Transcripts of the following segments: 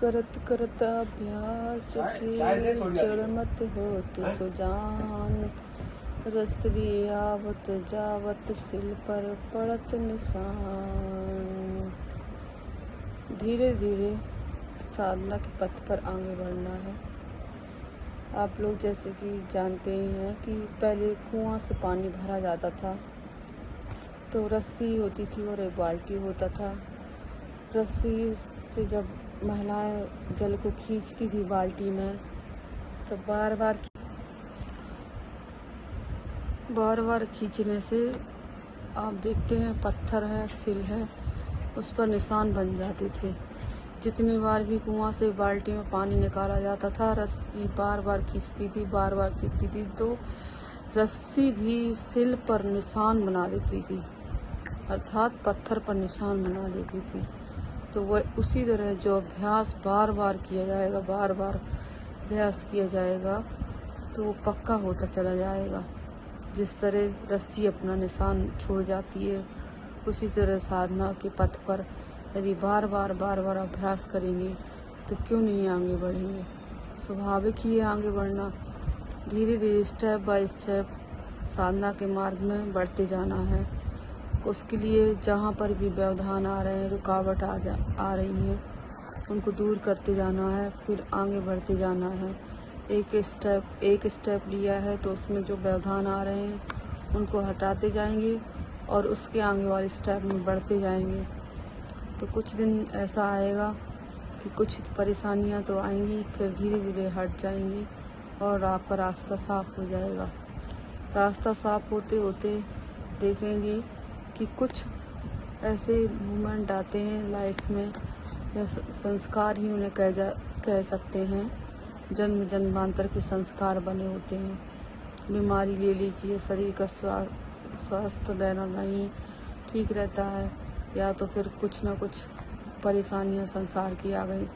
करत करत अभ्यास के चढ़ मत होत सुजान। रसरी आवत जावत सिल पर पड़त निशान। धीरे धीरे साधना के पथ पर आगे बढ़ना है। आप लोग जैसे कि जानते ही हैं कि पहले कुआं से पानी भरा जाता था तो रस्सी होती थी और एक बाल्टी होता था। रस्सी से जब महिलाएं जल को खींचती थी बाल्टी में तो बार बार खींचने से आप देखते हैं पत्थर है, सिल है, उस पर निशान बन जाते थे। जितनी बार भी कुआं से बाल्टी में पानी निकाला जाता था, रस्सी बार बार खींचती थी तो रस्सी भी सिल पर निशान बना देती थी, अर्थात पत्थर पर निशान बना देती थी। तो वह उसी तरह जो अभ्यास बार बार किया जाएगा, बार बार अभ्यास किया जाएगा तो वो पक्का होता चला जाएगा। जिस तरह रस्सी अपना निशान छोड़ जाती है, उसी तरह साधना के पथ पर यदि बार बार अभ्यास करेंगे तो क्यों नहीं आगे बढ़ेंगे। स्वाभाविक ही है आगे बढ़ना। धीरे धीरे स्टेप बाय स्टेप साधना के मार्ग में बढ़ते जाना है। उसके लिए जहाँ पर भी व्यवधान आ रहे हैं, रुकावट आ रही है, उनको दूर करते जाना है, फिर आगे बढ़ते जाना है। एक स्टेप लिया है तो उसमें जो व्यवधान आ रहे हैं उनको हटाते जाएंगे और उसके आगे वाले स्टेप में बढ़ते जाएंगे। तो कुछ दिन ऐसा आएगा कि कुछ परेशानियां तो आएंगी, फिर धीरे धीरे हट जाएंगी और आपका रास्ता साफ हो जाएगा। रास्ता साफ होते होते देखेंगे कि कुछ ऐसे मोमेंट आते हैं लाइफ में, या संस्कार ही उन्हें कह सकते हैं। जन्म जन्मांतर के संस्कार बने होते हैं। बीमारी ले लीजिए, शरीर का स्वास्थ्य रहना नहीं ठीक रहता है, या तो फिर कुछ न कुछ परेशानियां संसार की आ गई।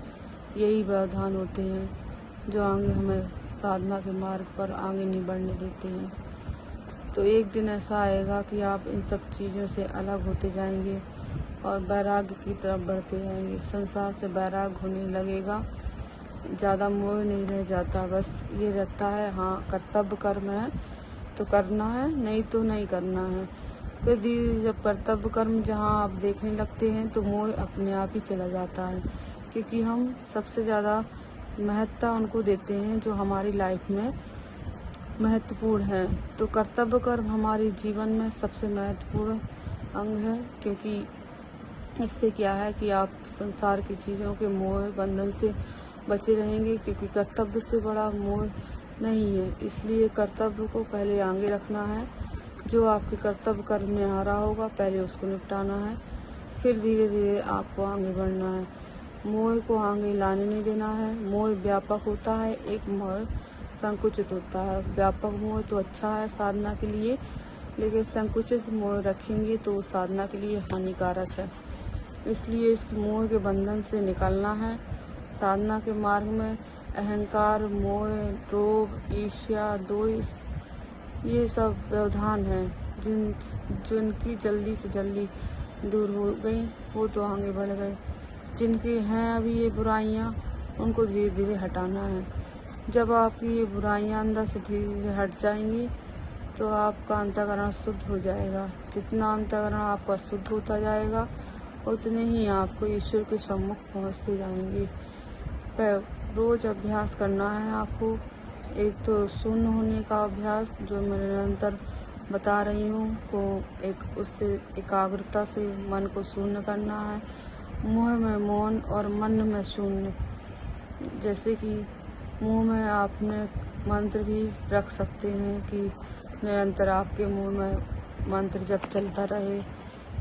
यही व्यवधान होते हैं जो आगे हमें साधना के मार्ग पर आगे नहीं बढ़ने देते हैं। तो एक दिन ऐसा आएगा कि आप इन सब चीज़ों से अलग होते जाएंगे और वैराग्य की तरफ बढ़ते जाएंगे। संसार से वैराग्य होने लगेगा, ज़्यादा मोह नहीं रह जाता। बस ये रहता है, हाँ कर्तव्य कर्म है तो करना है, नहीं तो नहीं करना है। फिर धीरे जब कर्तव्य कर्म जहाँ आप देखने लगते हैं तो मोह अपने आप ही चला जाता है, क्योंकि हम सबसे ज़्यादा महत्ता उनको देते हैं जो हमारी लाइफ में महत्वपूर्ण है। तो कर्तव्य कर्म हमारे जीवन में सबसे महत्वपूर्ण अंग है, क्योंकि इससे क्या है कि आप संसार की चीज़ों के मोह बंधन से बचे रहेंगे, क्योंकि कर्तव्य से बड़ा मोह नहीं है। इसलिए कर्तव्य को पहले आगे रखना है। जो आपके कर्तव्य कर्म में आ रहा होगा पहले उसको निपटाना है, फिर धीरे धीरे आपको आगे बढ़ना है। मोह को आगे लाने नहीं देना है। मोह व्यापक होता है, एक मोह संकुचित होता है। व्यापक मोह तो अच्छा है साधना के लिए, लेकिन संकुचित मोह रखेंगे तो साधना के लिए हानिकारक है। इसलिए इस मोह के बंधन से निकलना है। साधना के मार्ग में अहंकार, मोह, रोग, ईर्ष्या, द्वेष, ये सब व्यवधान हैं जिनकी जल्दी से जल्दी दूर हो गई, वो तो आगे बढ़ गए। जिनके हैं अभी ये बुराइयां, उनको धीरे धीरे हटाना है। जब आपकी ये बुराइयां अंदर से धीरे धीरे हट जाएंगी तो आपका अंतःकरण शुद्ध हो जाएगा। जितना अंतःकरण आपका शुद्ध होता जाएगा उतने ही आपको ईश्वर के सम्मुख पहुँचते जाएंगे। रोज अभ्यास करना है आपको। एक तो शून्य होने का अभ्यास जो मैं निरंतर बता रही हूँ को एक उससे एकाग्रता से मन को शून्य करना है। मुँह में मौन और मन में शून्य। जैसे कि मुँह में आपने मंत्र भी रख सकते हैं कि निरंतर आपके मुँह में मंत्र जप चलता रहे।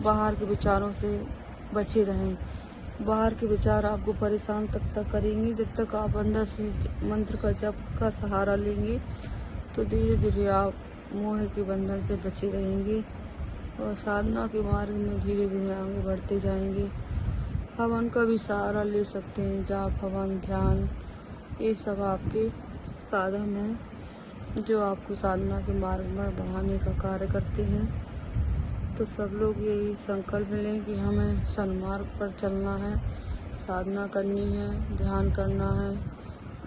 बाहर के विचारों से बचे रहें। बाहर के विचार आपको परेशान तब तक करेंगे जब तक आप अंदर से मंत्र का जप का सहारा लेंगे, तो धीरे धीरे आप मोह के बंधन से बचे रहेंगे और साधना के मार्ग में धीरे धीरे आगे बढ़ते जाएंगे। हवन का भी सहारा ले सकते हैं। जाप, हवन, ध्यान, ये सब आपके साधन हैं जो आपको साधना के मार्ग में बढ़ाने का कार्य करते हैं। तो सब लोग यही संकल्प लें कि हमें सन्मार्ग पर चलना है, साधना करनी है, ध्यान करना है,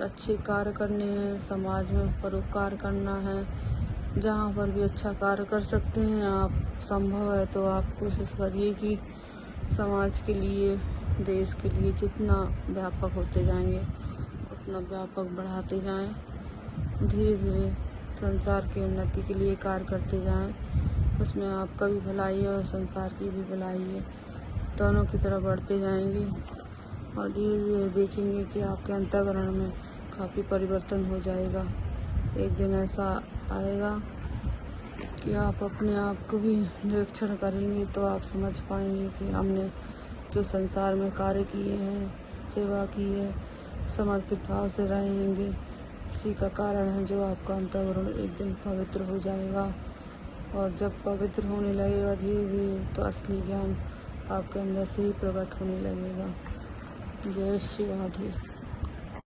अच्छे कार्य करने हैं, समाज में परोपकार करना है। जहाँ पर भी अच्छा कार्य कर सकते हैं आप, संभव है तो आप कोशिश करिए कि समाज के लिए, देश के लिए जितना व्यापक होते जाएंगे उतना व्यापक बढ़ाते जाएं। धीरे धीरे संसार की उन्नति के लिए कार्य करते जाएं। उसमें आपका भी भलाई है और संसार की भी भलाई है, दोनों की तरफ बढ़ते जाएंगे और धीरे धीरे देखेंगे कि आपके अंतःकरण में काफ़ी परिवर्तन हो जाएगा। एक दिन ऐसा आएगा कि आप अपने आप को भी निरीक्षण करेंगे तो आप समझ पाएंगे कि हमने जो संसार में कार्य किए हैं, सेवा की है, समर्पित भाव से रहेंगे, इसी का कारण है जो आपका अंतःकरण एक दिन पवित्र हो जाएगा। और जब पवित्र होने लगेगा धीरे धीरे तो असली ज्ञान आपके अंदर से ही प्रकट होने लगेगा। जय श्री राधे।